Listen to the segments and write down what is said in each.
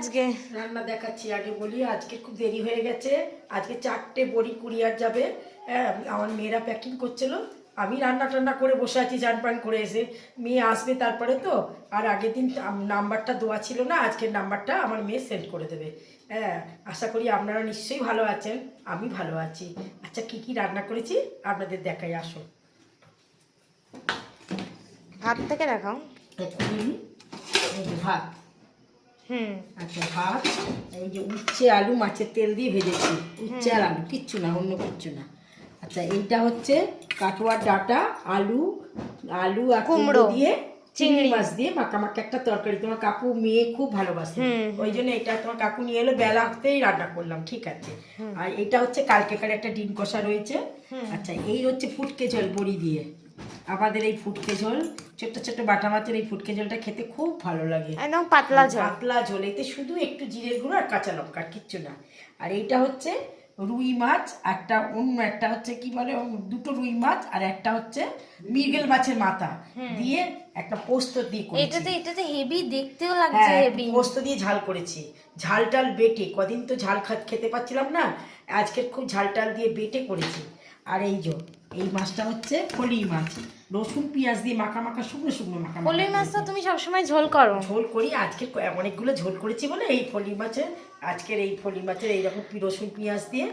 আজকে? রান্না দেখাচ্ছি, আগে বলি আজকে খুব দেরি হয়ে গেছে। আজকে 4টে বড়ি কুরিয়ার যাবে। হ্যাঁ, আমার মেয়েরা প্যাকিং করছিল, আমি রান্না টান্না করে বসে আছি। চান পান করে এসে মেয়ে আসবে তারপরে তো। আর আগের দিন নাম্বারটা দেওয়া ছিল না, আজকের নাম্বারটা আমার মেয়ে সেন্ড করে দেবে। হ্যাঁ, আশা করি আপনারা নিশ্চয়ই ভালো আছেন, আমি ভালো আছি। আচ্ছা, কি কি রান্না করেছি আপনাদের দেখাই, আসো। হাত থেকে দেখাও। ভাত, আচ্ছা ভাত, এই যে উচ্ছে আলু মাছের তেল দিয়ে ভেজেছি। উচ্ছে আর আলু, কিচ্ছু না, অন্য কিচ্ছু না। আচ্ছা, এইটা হচ্ছে কাটোয়ার ডাঁটা, আলু আলু আর কুমড়ো দিয়ে চিংড়ি মাছ দিয়ে মাখামাখি একটা তরকারি। তোমার কাকু মেয়ে খুব ভালোবাসে, ওই জন্য এটা তোমার কাকু নিয়ে এলো, বেলা হতেই রান্না করলাম, ঠিক আছে। আর এটা হচ্ছে কালকেকার একটা ডিম কষা রয়েছে। আচ্ছা, এই হচ্ছে ফুটকে ঝোল বড়ি দিয়ে। আমাদের এই ফুটকে ঝোল, ছোট্ট ছোট্ট বাটা মাছের এই ফুটকে ঝোলটা খেতে খুব ভালো লাগে, একদম পাতলা ঝোল। পাতলা ঝোল, এতে শুধু একটু জিরের গুঁড়ো আর কাঁচা লঙ্কা, আর কিচ্ছু না। আর এইটা হচ্ছে রুই মাছ, একটা অন্য একটা হচ্ছে কি বলে, দুটো রুই মাছ আর একটা হচ্ছে মৃগেল মাছের মাথা দিয়ে একটা পোস্ত দিয়ে করেছি। এটাতে হেভি দেখতেও লাগছে, হেভি পোস্ত দিয়ে ঝাল করেছি। ঝাল টাল বেটে, কদিন তো ঝাল খেতে পাচ্ছিলাম না, আজকে খুব ঝাল টাল দিয়ে বেটে করেছি। আর এই মাছটা হচ্ছে ফলি মাছ, রসুন পেঁয়াজ দিয়ে মাখা মাখা, শুকনো শুকনো মাখা। ফলি মাছ তো তুমি সবসময় ঝোল করো? ঝোল করি, আজকে অনেকগুলো ঝোল করেছি বলে এই ফলি মাছের, আজকের এই ফলি মাছের এইরকম রসুন পেঁয়াজ দিয়ে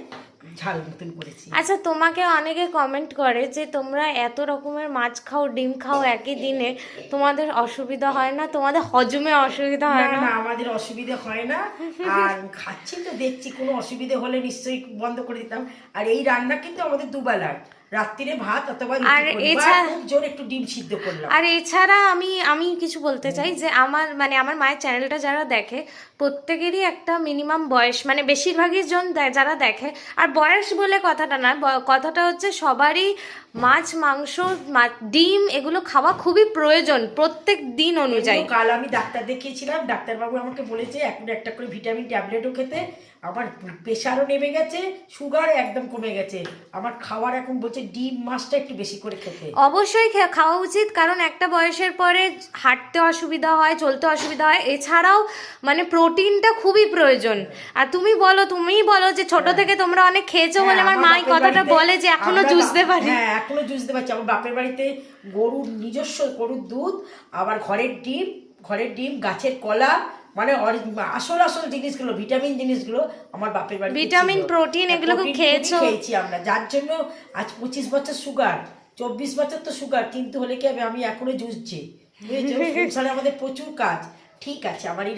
ঝাল মতন করেছি। আচ্ছা, তোমাকে অনেকে কমেন্ট করে যে তোমরা এত রকমের মাছ খাও, ডিম খাও একই দিনে, তোমাদের অসুবিধা হয় না? তোমাদের হজমে অসুবিধা হয় না? না, আমাদের অসুবিধা হয় না। আর খাচ্ছি তো, দেখছি কোনো অসুবিধা হলে নিশ্চয়ই বন্ধ করে দিতাম। আর এই রান্না কিন্তু আমাদের দুবেলার, রাত্রিরে ভাত অথবা খুব জোর একটু ডিম সিদ্ধ করলাম। আর এছাড়া আমি কিছু বলতে চাই যে আমার মায়ের চ্যানেলটা যারা দেখে প্রত্যেকেরই একটা মিনিমাম বয়স, মানে বেশিরভাগই জন যারা দেখে, আর বয়স বলে কথাটা না, কথাটা হচ্ছে সবারই মাছ মাংস ডিম এগুলো খাওয়া খুবই প্রয়োজন প্রত্যেক দিন অনুযায়ী। কাল আমি ডাক্তার দেখিয়েছিলাম, ডাক্তারবাবু আমাকে বলেছে এখন একটা করে ভিটামিন ট্যাবলেটও খেতে। আমার প্রেশারও নেমে গেছে, সুগার একদম কমে গেছে। আমার খাওয়ার এখন বলছে ডিম মাছটা একটু বেশি করে খেতে। অবশ্যই খাওয়া উচিত, কারণ একটা বয়সের পরে হাঁটতে অসুবিধা হয়, চলতে অসুবিধা হয়, এছাড়াও মানে প্রোটিনটা খুবই প্রয়োজন। আর তুমিই বলো যে ছোট থেকে তোমরা অনেক খেয়েছো বলে আমার মা এই কথাটা বলে যে এখনো জুসতে পারি। হ্যাঁ, এখনো জুসতে পারছি। আমার বাপের বাড়িতে গরুর নিজস্ব গরুর দুধ, আবার ঘরের ডিম, গাছের কলা, মানে আসল জিনিসগুলো, ভিটামিন জিনিসগুলো আমার বাপের বাড়িতে, ভিটামিন প্রোটিন এগুলো খেয়েছি আমরা, যার জন্য আজ 25 বছর সুগার, 24 বছর তো সুগার, কিন্তু হলে কি আমি এখনো জুসছি, বুঝেছো? সংসারে আমাদের প্রচুর কাজ। ঠিক আছে, আমার এই